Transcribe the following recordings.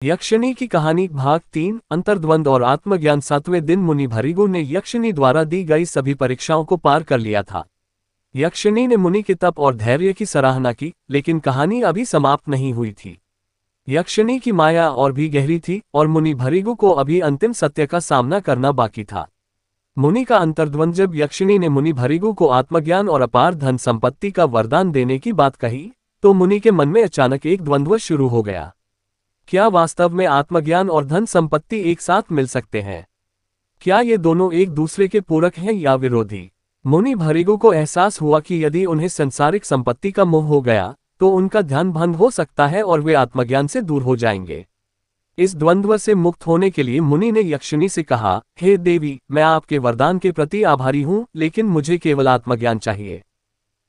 यक्षिणी की कहानी भाग 3 अंतर्द्वंद और आत्मज्ञान। 7वें दिन मुनि भृगु ने यक्षिणी द्वारा दी गई सभी परीक्षाओं को पार कर लिया था। यक्षिणी ने मुनि के तप और धैर्य की सराहना की, लेकिन कहानी अभी समाप्त नहीं हुई थी। यक्षिणी की माया और भी गहरी थी और मुनि भृगु को अभी अंतिम सत्य का सामना करना बाकी था। मुनि का अंतर्द्वंद। जब यक्षिणी ने मुनि भृगु को आत्मज्ञान और अपार धन संपत्ति का वरदान देने की बात कही, तो मुनि के मन में अचानक एक द्वंद्व शुरू हो गया। क्या वास्तव में आत्मज्ञान और धन संपत्ति एक साथ मिल सकते हैं? क्या ये दोनों एक दूसरे के पूरक हैं या विरोधी? मुनि भृगु को एहसास हुआ कि यदि उन्हें सांसारिक संपत्ति का मोह हो गया, तो उनका ध्यान भंग हो सकता है और वे आत्मज्ञान से दूर हो जाएंगे। इस द्वंद्व से मुक्त होने के लिए मुनि ने यक्षिणी से कहा, हे देवी, मैं आपके वरदान के प्रति आभारी हूँ, लेकिन मुझे केवल आत्मज्ञान चाहिए।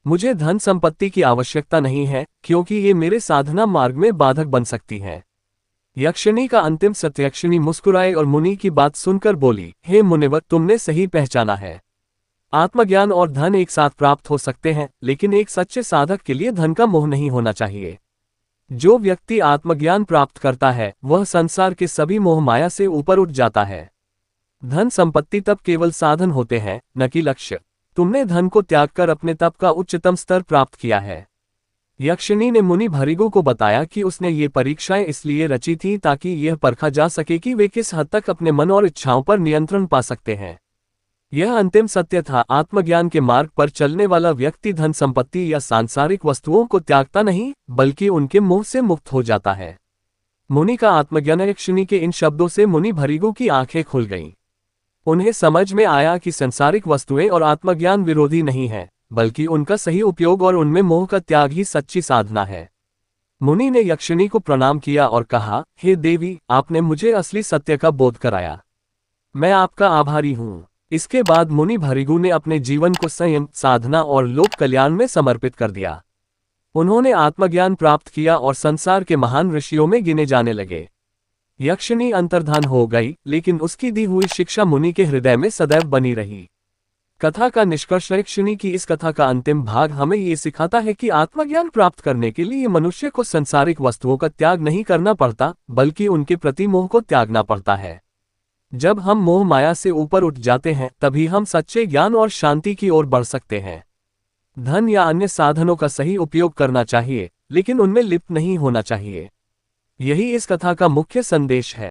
मुझे धन संपत्ति की आवश्यकता नहीं है, क्योंकि ये मेरे साधना मार्ग में बाधक बन सकती है। यक्षिणी का अंतिम सत्य। यक्षिणी मुस्कुराए और मुनि की बात सुनकर बोली, हे मुनिवर, तुमने सही पहचाना है। आत्मज्ञान और धन एक साथ प्राप्त हो सकते हैं, लेकिन एक सच्चे साधक के लिए धन का मोह नहीं होना चाहिए। जो व्यक्ति आत्मज्ञान प्राप्त करता है, वह संसार के सभी मोह माया से ऊपर उठ जाता है। धन संपत्ति तब केवल साधन होते हैं, न कि लक्ष्य। तुमने धन को त्याग कर अपने तप का उच्चतम स्तर प्राप्त किया है। यक्षिणी ने मुनि भृगु को बताया कि उसने ये परीक्षाएं इसलिए रची थी ताकि यह परखा जा सके कि वे किस हद तक अपने मन और इच्छाओं पर नियंत्रण पा सकते हैं। यह अंतिम सत्य था। आत्मज्ञान के मार्ग पर चलने वाला व्यक्ति धन संपत्ति या सांसारिक वस्तुओं को त्यागता नहीं, बल्कि उनके मोह से मुक्त हो जाता है। मुनि का आत्मज्ञान। यक्षिणी के इन शब्दों से मुनि भृगु की आंखें खुल गईं। उन्हें समझ में आया कि सांसारिक वस्तुएं और आत्मज्ञान विरोधी नहीं है, बल्कि उनका सही उपयोग और उनमें मोह का त्याग ही सच्ची साधना है। मुनि ने यक्षिणी को प्रणाम किया और कहा, हे देवी, आपने मुझे असली सत्य का बोध कराया। मैं आपका आभारी हूँ। इसके बाद मुनि भृगु ने अपने जीवन को संयम, साधना और लोक कल्याण में समर्पित कर दिया। उन्होंने आत्मज्ञान प्राप्त किया और संसार के महान ऋषियों में गिने जाने लगे। यक्षिणी अंतर्धान हो गई, लेकिन उसकी दी हुई शिक्षा मुनि के हृदय में सदैव बनी रही। कथा का निष्कर्ष। यक्षिणी की इस कथा का अंतिम भाग हमें ये सिखाता है कि आत्मज्ञान प्राप्त करने के लिए मनुष्य को सांसारिक वस्तुओं का त्याग नहीं करना पड़ता, बल्कि उनके प्रति मोह को त्यागना पड़ता है। जब हम मोह माया से ऊपर उठ जाते हैं, तभी हम सच्चे ज्ञान और शांति की ओर बढ़ सकते हैं। धन या अन्य साधनों का सही उपयोग करना चाहिए, लेकिन उनमें लिप्त नहीं होना चाहिए। यही इस कथा का मुख्य संदेश है।